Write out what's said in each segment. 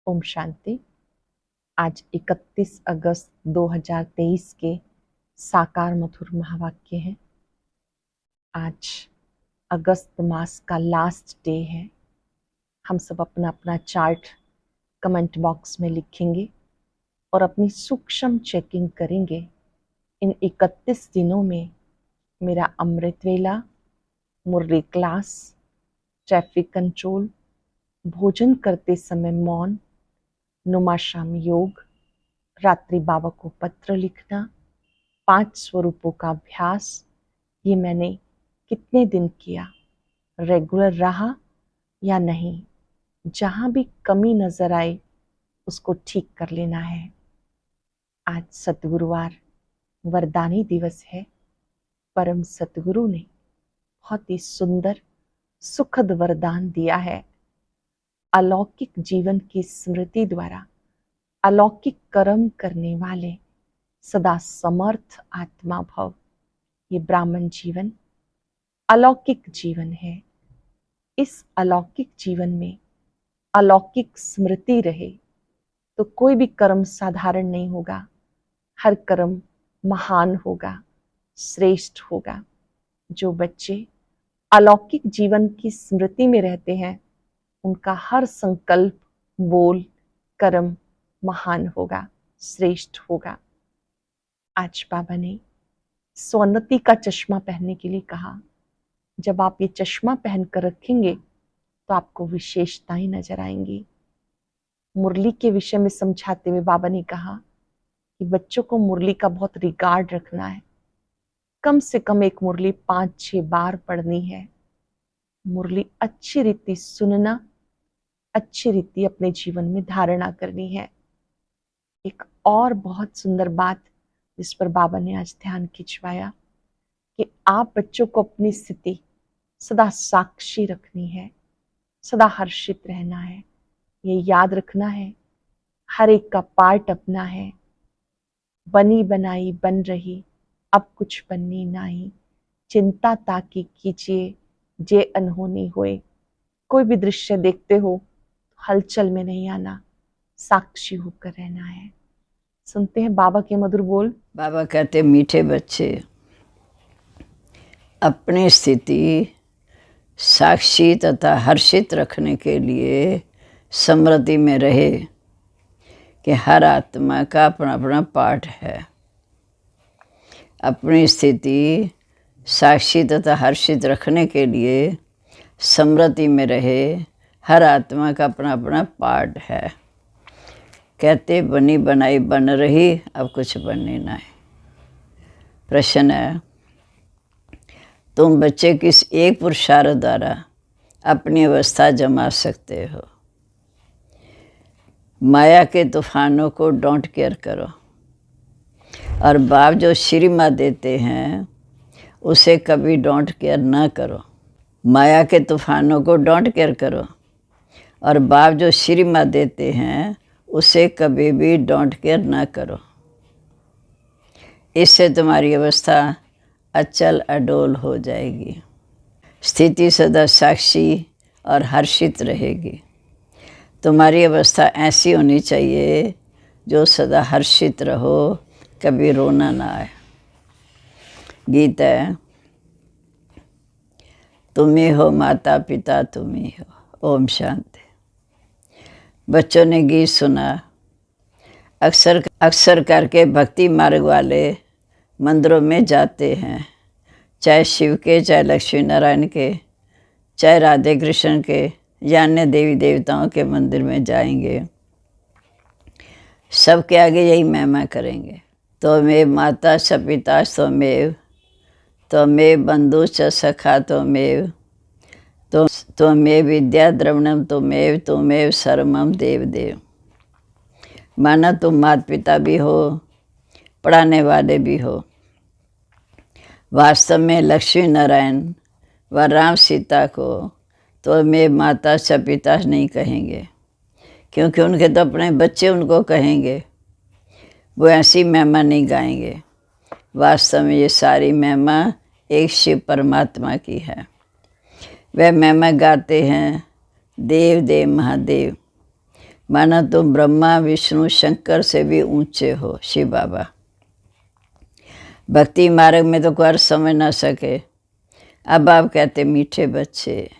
ओम शांति। आज 31 अगस्त 2023 के साकार मधुर महावाक्य हैं। आज अगस्त मास का लास्ट डे है। हम सब अपना अपना चार्ट कमेंट बॉक्स में लिखेंगे और अपनी सूक्ष्म चेकिंग करेंगे। इन 31 दिनों में मेरा अमृत वेला, मुरली क्लास, ट्रैफिक कंट्रोल, भोजन करते समय मौन, नुमा शाम योग, रात्रि बाबा को पत्र लिखना, 5 स्वरूपों का अभ्यास, ये मैंने कितने दिन किया, रेगुलर रहा या नहीं। जहाँ भी कमी नजर आए उसको ठीक कर लेना है। आज सतगुरुवार वरदानी दिवस है। परम सतगुरु ने बहुत ही सुंदर सुखद वरदान दिया है। अलौकिक जीवन की स्मृति द्वारा अलौकिक कर्म करने वाले सदा समर्थ आत्मा भव। ये ब्राह्मण जीवन अलौकिक जीवन है। इस अलौकिक जीवन में अलौकिक स्मृति रहे तो कोई भी कर्म साधारण नहीं होगा। हर कर्म महान होगा, श्रेष्ठ होगा। जो बच्चे अलौकिक जीवन की स्मृति में रहते हैं उनका हर संकल्प, बोल, कर्म महान होगा, श्रेष्ठ होगा। आज बाबा ने सोन्नति का चश्मा पहनने के लिए कहा। जब आप ये चश्मा पहनकर रखेंगे तो आपको विशेषताएं नजर आएंगी। मुरली के विषय में समझाते हुए बाबा ने कहा कि बच्चों को मुरली का बहुत रिगार्ड रखना है। कम से कम एक मुरली 5-6 बार पढ़नी है। मुरली अच्छी रीति सुनना, अच्छी रीति अपने जीवन में धारणा करनी है। एक और बहुत सुंदर बात जिस पर बाबा ने आज ध्यान खिंचवाया कि आप बच्चों को अपनी स्थिति सदा साक्षी रखनी है, सदा हर्षित रहना है। ये याद रखना है हर एक का पार्ट अपना है। बनी बनाई बन रही, अब कुछ बननी नाही। चिंता ताकि कीजिए जे अनहोनी होए। कोई भी दृश्य देखते हो तो हलचल में नहीं आना, साक्षी होकर रहना है। सुनते हैं बाबा के मधुर बोल। बाबा कहते मीठे बच्चे अपनी स्थिति साक्षी तथा हर्षित रखने के लिए स्मृति में रहे कि हर आत्मा का अपना अपना पाठ है। अपनी स्थिति साक्षी तथा हर्षित रखने के लिए स्मृति में रहे, हर आत्मा का अपना अपना पाठ है। कहते बनी बनाई बन रही, अब कुछ बननी नहीं। प्रश्न है, तुम बच्चे किस एक पुरुषार्थ द्वारा अपनी अवस्था जमा सकते हो? माया के तूफानों को डोंट केयर करो और बाप जो श्रीमा देते हैं उसे कभी डोंट केयर ना करो। माया के तूफानों को डोंट केयर करो और बाप जो श्रीमा देते हैं उसे कभी भी डोंट केयर ना करो। इससे तुम्हारी अवस्था अचल अडोल हो जाएगी। स्थिति सदा साक्षी और हर्षित रहेगी। तुम्हारी अवस्था ऐसी होनी चाहिए जो सदा हर्षित रहो, कभी रोना ना आए। गीत है, तुम ही हो माता पिता, तुम ही हो। ओम शांति। बच्चों ने गीत सुना। अक्सर करके भक्ति मार्ग वाले मंदिरों में जाते हैं, चाहे शिव के, चाहे लक्ष्मी नारायण के, चाहे राधे कृष्ण के या अन्य देवी देवताओं के मंदिर में जाएंगे। सबके आगे यही महिमा करेंगे, त्वमेव माता च पिता त्वमेव, त्वमेव बंधु च सखा त्वमेव, त्वमेव विद्या द्रविणम त्वमेव, त्वमेव सर्वमम देव देव। माना तुम माता पिता भी हो, पढ़ाने वाले भी हो। वास्तव में लक्ष्मी नारायण व राम सीता को तो मैं माता च पिता नहीं कहेंगे, क्योंकि उनके तो अपने बच्चे उनको कहेंगे। वो ऐसी महिमा नहीं गाएंगे। वास्तव में ये सारी महिमा एक शिव परमात्मा की है। वह महिमा गाते हैं देव देव महादेव, माना तुम ब्रह्मा विष्णु शंकर से भी ऊंचे हो। शिव बाबा भक्ति मार्ग में तो कोई अर्थ समझ ना सके। अब आप कहते मीठे बच्चे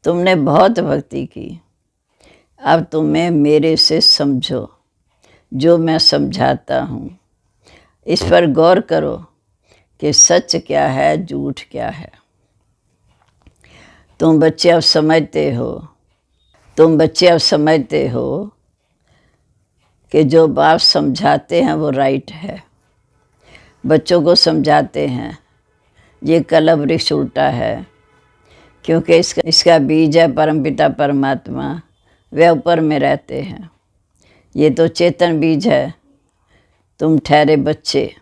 तुमने बहुत भक्ति की, अब तुम्हें मेरे से समझो जो मैं समझाता हूँ। इस पर गौर करो कि सच क्या है झूठ क्या है। तुम बच्चे अब समझते हो कि जो बाप समझाते हैं वो राइट है। बच्चों को समझाते हैं ये कलम वृक्ष उल्टा है, क्योंकि इसका बीज है परमपिता परमात्मा, वे ऊपर में रहते हैं। ये तो चेतन बीज है, तुम ठहरे बच्चे।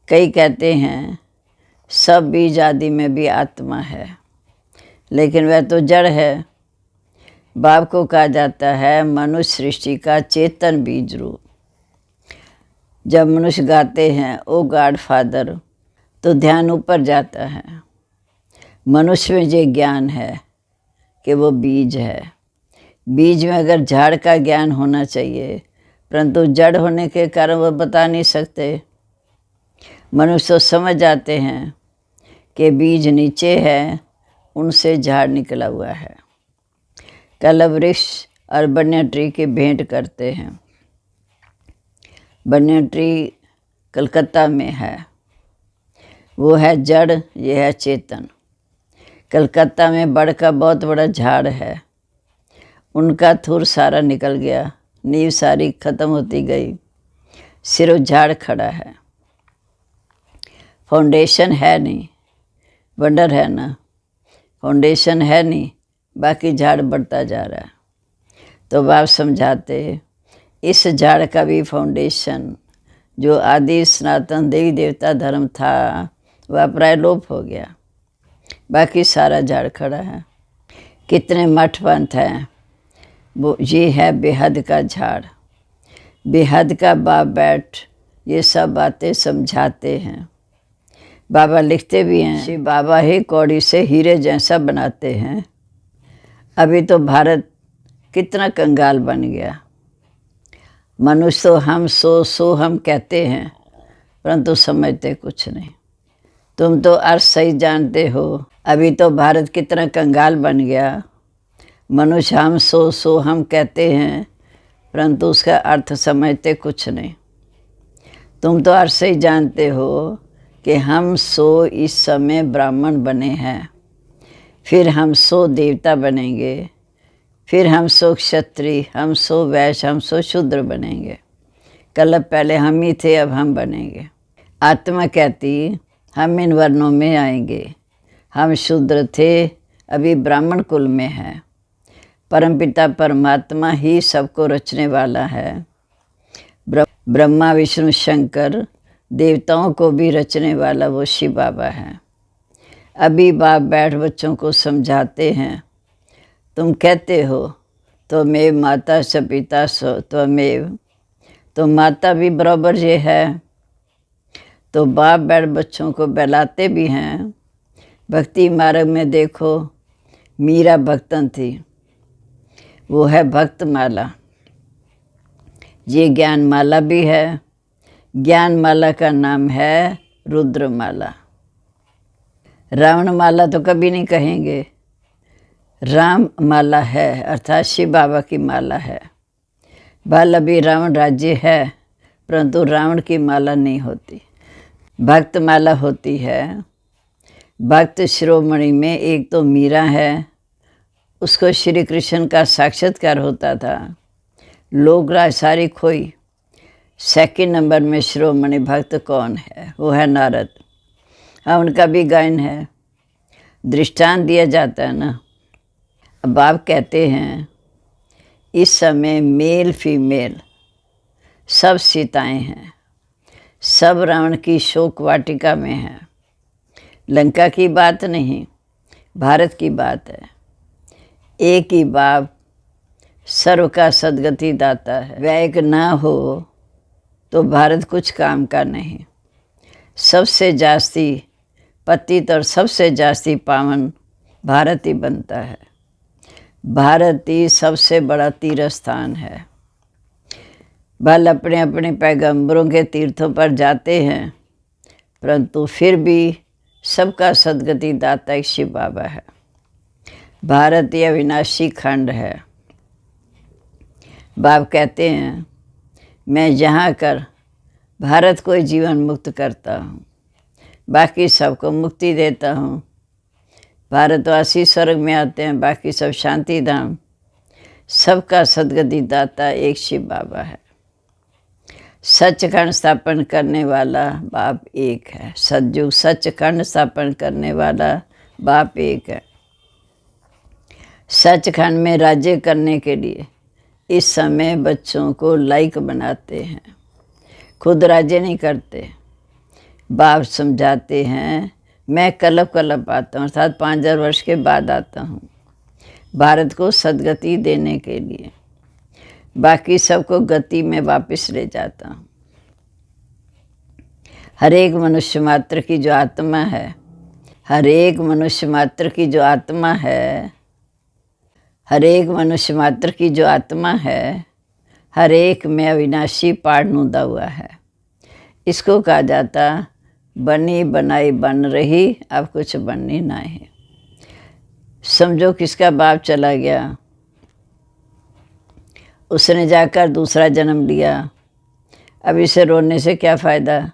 कई कहते हैं सब बीज आदि में भी आत्मा है, लेकिन वह तो जड़ है। बाप को कहा जाता है मनुष्य सृष्टि का चेतन बीज रूप। जब मनुष्य गाते हैं ओ गॉड फादर, तो ध्यान ऊपर जाता है। मनुष्य में ये ज्ञान है कि वो बीज है। बीज में अगर झाड़ का ज्ञान होना चाहिए, परंतु जड़ होने के कारण वो बता नहीं सकते। मनुष्य तो समझ जाते हैं कि बीज नीचे है, उनसे झाड़ निकला हुआ है। कलम वृक्ष और बनिया ट्री की भेंट करते हैं। बनिया ट्री कलकत्ता में है, वो है जड़, ये है चेतन। कलकत्ता में बड़ का बहुत बड़ा झाड़ है, उनका थूर सारा निकल गया, नींव सारी खत्म होती गई, सिर्फ झाड़ खड़ा है। फाउंडेशन है नहीं, वंडर है ना, फाउंडेशन है नहीं, बाकी झाड़ बढ़ता जा रहा है। तो बाप समझाते इस झाड़ का भी फाउंडेशन जो आदि सनातन देवी देवता धर्म था वह प्राय लोप हो गया, बाकी सारा झाड़ खड़ा है। कितने मठ पंथ हैं, वो ये है बेहद का झाड़। बेहद का बाप बैठ ये सब बातें समझाते हैं। बाबा लिखते भी हैं, शिव बाबा ही कौड़ी से हीरे जैसा बनाते हैं। अभी तो भारत कितना कंगाल बन गया। मनुष्य तो हम सो हम कहते हैं, परंतु समझते कुछ नहीं। तुम तो अर्थ सही जानते हो। अभी तो भारत कितना कंगाल बन गया। मनुष्य हम सो हम कहते हैं, परंतु उसका अर्थ समझते कुछ नहीं। तुम तो अर्थ सही जानते हो कि हम सो इस समय ब्राह्मण बने हैं, फिर हम सो देवता बनेंगे, फिर हम सो क्षत्रिय, हम सो वैश्य, हम सो शूद्र बनेंगे। कल पहले हम ही थे, अब हम बनेंगे। आत्मा कहती हम इन वर्णों में आएंगे। हम शूद्र थे, अभी ब्राह्मण कुल में हैं। परमपिता परमात्मा ही सबको रचने वाला है। ब्रह्मा विष्णु शंकर देवताओं को भी रचने वाला वो शिव बाबा है। अभी बाप बैठ बच्चों को समझाते हैं। तुम कहते हो त्वमेव माता च पिता स त्वमेव, तो माता भी बराबर ये है। तो बाप बैठ बच्चों को बहलाते भी हैं। भक्ति मार्ग में देखो मीरा भक्तन थी, वो है भक्त माला। ये ज्ञान माला भी है। ज्ञान माला का नाम है रुद्र माला। रावण माला तो कभी नहीं कहेंगे। राम माला है, अर्थात शिव बाबा की माला है। भले अभी रावण राज्य है, परंतु रावण की माला नहीं होती, भक्त माला होती है। भक्त शिरोमणि में एक तो मीरा है, उसको श्री कृष्ण का साक्षात्कार होता था, लोक राज सारी खोई। सेकंड नंबर में शिरोमणि भक्त कौन है? वो है नारद। हाँ, उनका भी गायन है, दृष्टांत दिया जाता है ना। अब आप कहते हैं इस समय मेल फीमेल सब सीताएं हैं, सब रावण की शोक वाटिका में हैं। लंका की बात नहीं, भारत की बात है। एक ही बाप सर्व का सदगति दाता है। वह एक ना हो तो भारत कुछ काम का नहीं। सबसे जास्ती पतित और सबसे जास्ती पावन भारत ही बनता है। भारत ही सबसे बड़ा तीर्थ स्थान है। भल अपने अपने पैगंबरों के तीर्थों पर जाते हैं, परंतु फिर भी सबका सद्गति दाता एक शिव बाबा है। भारत यह अविनाशी खंड है। बाप कहते हैं, मैं यहाँ कर भारत को जीवन मुक्त करता हूँ, बाकी सबको मुक्ति देता हूँ। भारतवासी स्वर्ग में आते हैं, बाकी सब शांति धाम। सबका सद्गति दाता एक शिव बाबा है। सचखंड स्थापन करने वाला बाप एक है। सतयुग सचखंड स्थापन करने वाला बाप एक है। सचखंड में राज्य करने के लिए इस समय बच्चों को लायक बनाते हैं, खुद राज्य नहीं करते। बाप समझाते हैं, मैं कलप कलप आता हूँ, अर्थात 5000 वर्ष के बाद आता हूँ भारत को सद्गति देने के लिए। बाकी सबको गति में वापस ले जाता हूँ। हर एक मनुष्य मात्र की जो आत्मा है, हर एक मनुष्य मात्र की जो आत्मा है, हर एक मनुष्य मात्र की जो आत्मा है, हर एक में अविनाशी पाठ नूंदा हुआ है। इसको कहा जाता बनी बनाई बन रही, अब कुछ बननी ना है। समझो किसका बाप चला गया, उसने जाकर दूसरा जन्म लिया, अब इसे रोने से क्या फ़ायदा।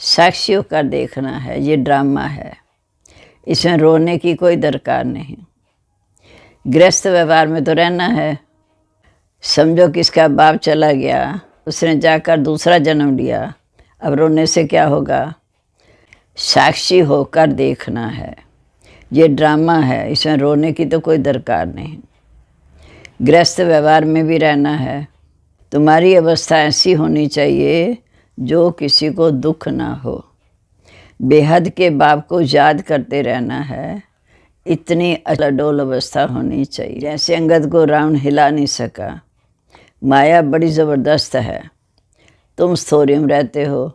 साक्षी होकर देखना है, ये ड्रामा है, इसमें रोने की कोई दरकार नहीं। गृहस्थ व्यवहार में तो रहना है। समझो किसका बाप चला गया, उसने जाकर दूसरा जन्म लिया, अब रोने से क्या होगा। साक्षी होकर देखना है, ये ड्रामा है, इसमें रोने की तो कोई दरकार नहीं। गृहस्थ व्यवहार में भी रहना है। तुम्हारी अवस्था ऐसी होनी चाहिए जो किसी को दुख ना हो। बेहद के बाप को याद करते रहना है, इतनी अडोल अवस्था होनी चाहिए। जैसे अंगद को रावण हिला नहीं सका, माया बड़ी ज़बरदस्त है। तुम स्थौर्य में रहते हो,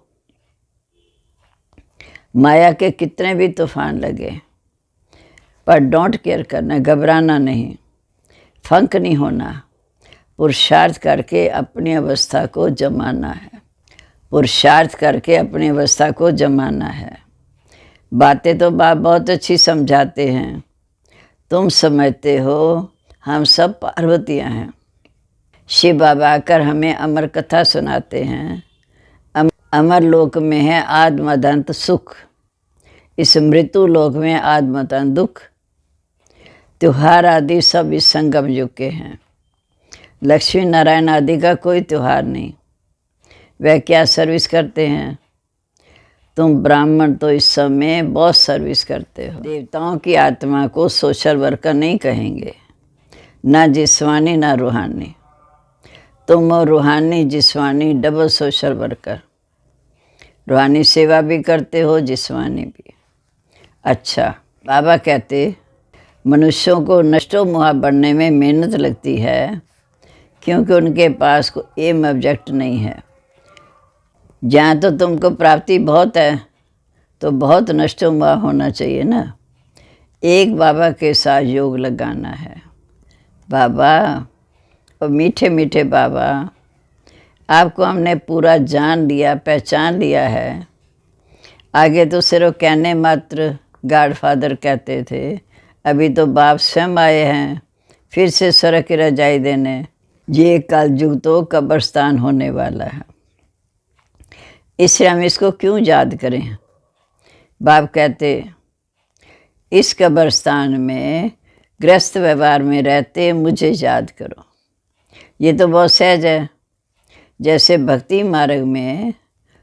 माया के कितने भी तूफान लगे, पर डोंट केयर करना, घबराना नहीं, फंक नहीं होना। पुरुषार्थ करके अपनी अवस्था को जमाना है, पुरुषार्थ करके अपनी अवस्था को जमाना है। बातें तो बाप बहुत अच्छी समझाते हैं, तुम समझते हो हम सब पार्वतियाँ हैं। शिव बाबा आकर हमें अमर कथा सुनाते हैं। अमर लोक में है आत्मदंत सुख, इस मृत्यु लोक में आत्मदंत दुख। त्योहार आदि सब इस संगम युग के हैं। लक्ष्मी नारायण आदि का कोई त्योहार नहीं। वह क्या सर्विस करते हैं। तुम ब्राह्मण तो इस समय बहुत सर्विस करते हो। देवताओं की आत्मा को सोशल वर्कर नहीं कहेंगे, ना जिस्मानी ना रूहानी। तुम हो रूहानी जिस्मानी डबल सोशल वर्कर। रूहानी सेवा भी करते हो, जिस्मानी भी। अच्छा, बाबा कहते मनुष्यों को नष्टो मुहा बढ़ने में मेहनत लगती है, क्योंकि उनके पास कोई एम ऑब्जेक्ट नहीं है। जहाँ तो तुमको प्राप्ति बहुत है, तो बहुत नष्टो मुहा होना चाहिए ना। एक बाबा के साथ योग लगाना है। बाबा और मीठे मीठे बाबा, आपको हमने पूरा जान लिया, पहचान लिया है। आगे तो सिर्फ कहने मात्र गॉडफादर कहते थे, अभी तो बाप स्वयं आए हैं फिर से स्वर्ग की रजाई देने। ये कलयुग तो कब्रिस्तान होने वाला है, इससे हम इसको क्यों याद करें। बाप कहते इस कब्रिस्तान में गृहस्थ व्यवहार में रहते मुझे याद करो। ये तो बहुत सहज है। जैसे भक्ति मार्ग में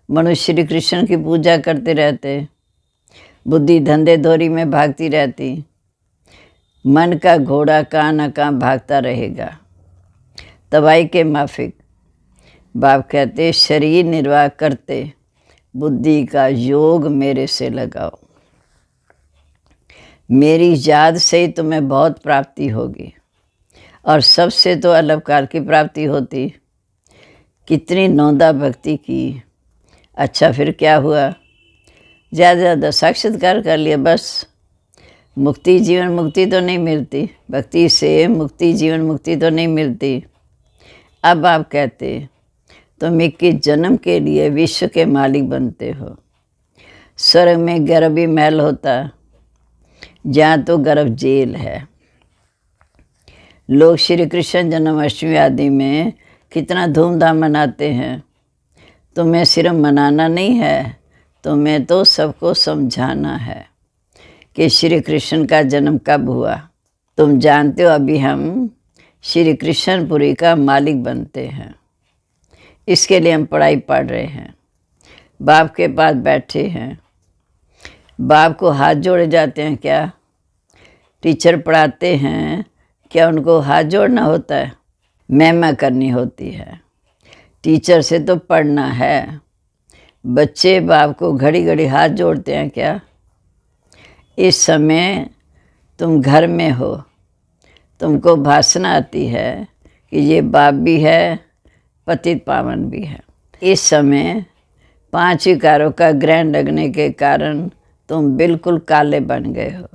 मनुष्य श्री कृष्ण की पूजा करते रहते, बुद्धि धंधे धोरी में भागती रहती, मन का घोड़ा कहाँ न कहाँ भागता रहेगा तबाही के माफिक। बाप कहते शरीर निर्वाह करते बुद्धि का योग मेरे से लगाओ। मेरी याद से ही तुम्हें बहुत प्राप्ति होगी, और सबसे तो अलपकाल की प्राप्ति होती। कितनी नौंदा भक्ति की। अच्छा, फिर क्या हुआ। ज़्यादा ज़्यादा साक्षात्कार कर लिया, बस मुक्ति जीवन मुक्ति तो नहीं मिलती, भक्ति से मुक्ति जीवन मुक्ति तो नहीं मिलती। अब आप कहते तुम 21 जन्म के लिए विश्व के मालिक बनते हो। स्वर्ग में गर्भ ही महल होता, जहाँ तो गर्भ जेल है। लोग श्री कृष्ण जन्माष्टमी आदि में कितना धूमधाम मनाते हैं। तुम्हें सिर्फ मनाना नहीं है, तुम्हें तो सबको समझाना है कि श्री कृष्ण का जन्म कब हुआ। तुम जानते हो अभी हम श्री कृष्णपुरी का मालिक बनते हैं। इसके लिए हम पढ़ाई पढ़ रहे हैं, बाप के पास बैठे हैं। बाप को हाथ जोड़े जाते हैं क्या? टीचर पढ़ाते हैं क्या उनको हाथ जोड़ना होता है? महिमा करनी होती है। टीचर से तो पढ़ना है। बच्चे बाप को घड़ी घड़ी हाथ जोड़ते हैं क्या? इस समय तुम घर में हो, तुमको भाषा आती है कि ये बाप भी है, पतित पावन भी है। इस समय 5 विकारों का ग्रहण लगने के कारण तुम बिल्कुल काले बन गए हो।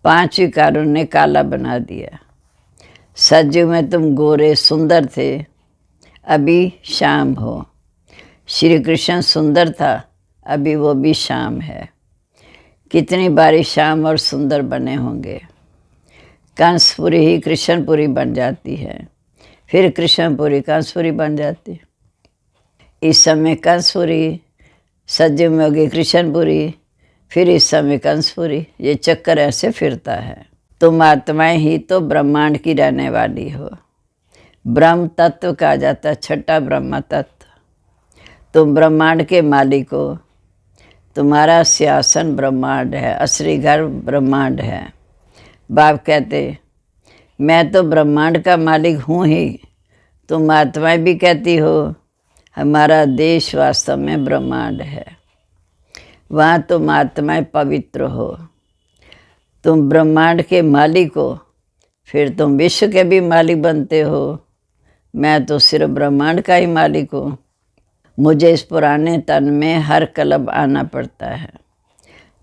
5 विकारों ने काला बना दिया। सजग में तुम गोरे सुंदर थे, अभी शाम हो। श्री कृष्ण सुंदर था, अभी वो भी शाम है। कितनी बारी शाम और सुंदर बने होंगे। कंसपुरी ही कृष्णपुरी बन जाती है, फिर कृष्णपुरी कंसपुरी बन जाती। इस समय कंसपुरी, सजग में होगी कृष्णपुरी, फिर इस समय कंसपुरी। ये चक्कर ऐसे फिरता है। तुम आत्माएं ही तो ब्रह्मांड की रहने वाली हो। ब्रह्म तत्व कहा जाता है, छठा ब्रह्म तत्व। तुम ब्रह्मांड के मालिक हो। तुम्हारा सिंहासन ब्रह्मांड है, असली घर ब्रह्मांड है। बाप कहते मैं तो ब्रह्मांड का मालिक हूँ ही। तुम आत्माएं भी कहती हो हमारा देश वास्तव में ब्रह्मांड है। वहाँ तुम आत्माएं पवित्र हो। तुम ब्रह्मांड के मालिक हो, फिर तुम विश्व के भी मालिक बनते हो। मैं तो सिर्फ ब्रह्मांड का ही मालिक हूँ। मुझे इस पुराने तन में हर कलब आना पड़ता है,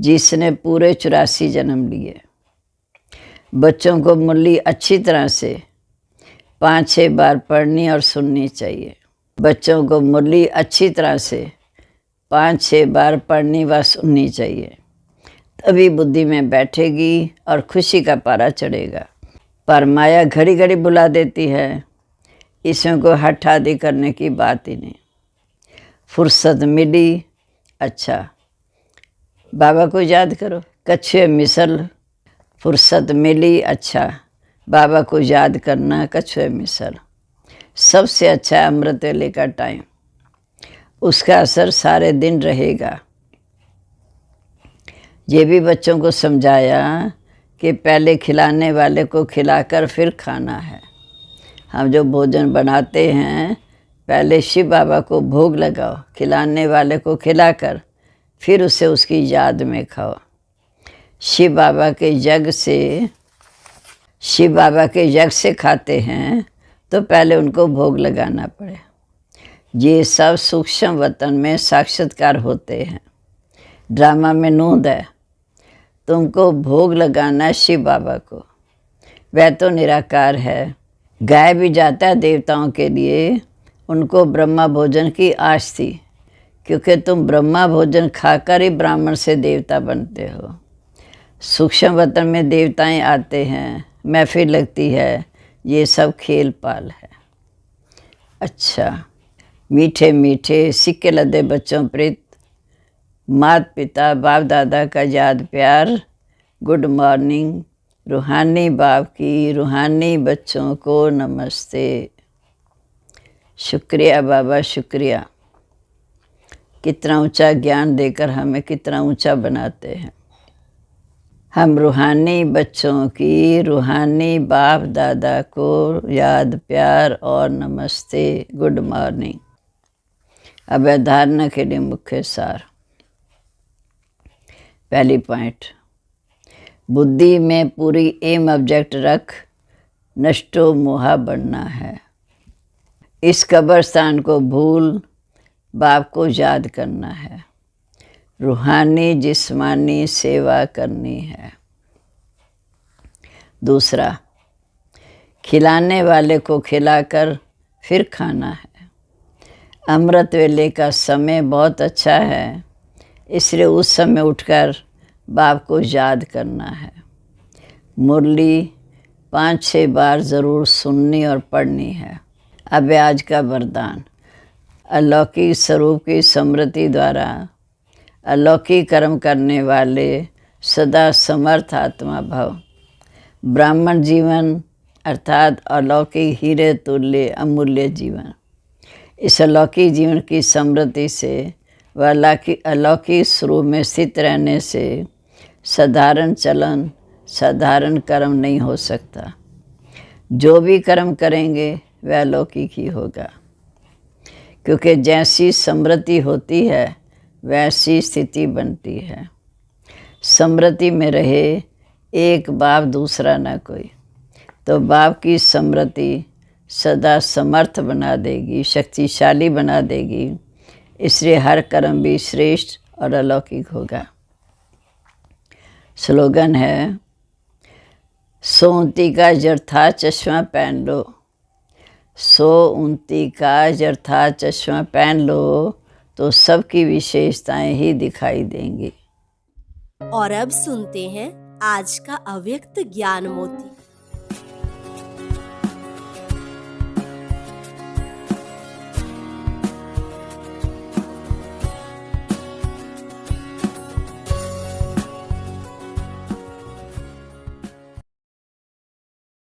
जिसने पूरे 84 जन्म लिए। बच्चों को मुरली अच्छी तरह से 5-6 बार पढ़नी और सुननी चाहिए। बच्चों को मुरली अच्छी तरह से 5-6 बार पढ़नी व सुननी चाहिए, तभी बुद्धि में बैठेगी और खुशी का पारा चढ़ेगा। पर माया घड़ी घड़ी बुला देती है, इसमें कोई हठ आदि करने की बात ही नहीं। फुर्सत मिली, अच्छा बाबा को याद करो। कछुए मिसल, फुर्सत मिली, अच्छा बाबा को याद करना। कछुए मिसल सबसे अच्छा अमृत वेले का टाइम, उसका असर सारे दिन रहेगा। ये भी बच्चों को समझाया कि पहले खिलाने वाले को खिलाकर फिर खाना है। हम जो भोजन बनाते हैं पहले शिव बाबा को भोग लगाओ, खिलाने वाले को खिलाकर फिर उसे उसकी याद में खाओ। शिव बाबा के यज्ञ से खाते हैं तो पहले उनको भोग लगाना पड़े। ये सब सूक्ष्म वतन में साक्षात्कार होते हैं, ड्रामा में नूंद है। तुमको भोग लगाना शिव बाबा को, वह तो निराकार है। गाय भी जाता है देवताओं के लिए, उनको ब्रह्मा भोजन की आश थी, क्योंकि तुम ब्रह्मा भोजन खाकर ही ब्राह्मण से देवता बनते हो। सूक्ष्म वतन में देवताएं आते हैं, महफिल लगती है, ये सब खेल पाल है। अच्छा, मीठे मीठे सिक्के लदे बच्चों प्रीत, माता पिता बाप दादा का याद प्यार, गुड मॉर्निंग। रूहानी बाप की रूहानी बच्चों को नमस्ते। शुक्रिया बाबा, शुक्रिया। कितना ऊंचा ज्ञान देकर हमें कितना ऊंचा बनाते हैं। हम रूहानी बच्चों की रूहानी बाप दादा को याद प्यार और नमस्ते, गुड मॉर्निंग। अब धारणा के लिए मुख्य सार। पहली पॉइंट, बुद्धि में पूरी एम ऑब्जेक्ट रख नष्टो मोहा बनना है। इस कब्रस्तान को भूल बाप को याद करना है। रूहानी जिस्मानी सेवा करनी है। दूसरा, खिलाने वाले को खिलाकर फिर खाना है। अमृत वेले का समय बहुत अच्छा है, इसलिए उस समय उठकर बाप को याद करना है। मुरली 5-6 बार ज़रूर सुननी और पढ़नी है। अब आज का वरदान, अलौकिक स्वरूप की स्मृति द्वारा अलौकिक कर्म करने वाले सदा समर्थ आत्मा भव। ब्राह्मण जीवन अर्थात अलौकिक हीरे तुल्य अमूल्य जीवन। इस अलौकिक जीवन की स्मृति से व अलौकिक स्वरूप में स्थित रहने से साधारण चलन, साधारण कर्म नहीं हो सकता। जो भी कर्म करेंगे वह अलौकिक ही होगा, क्योंकि जैसी स्मृति होती है वैसी स्थिति बनती है। स्मृति में रहे एक बाप, दूसरा न कोई, तो बाप की स्मृति सदा समर्थ बना देगी, शक्तिशाली बना देगी। इसलिए हर कर्म भी श्रेष्ठ और अलौकिक होगा। स्लोगन है, सोऊंती का जरथा चश्मा पहन लो, सोऊंती का जरथा चश्मा पहन लो, तो सबकी विशेषताएं ही दिखाई देंगी। और अब सुनते हैं आज का अव्यक्त ज्ञान मोती।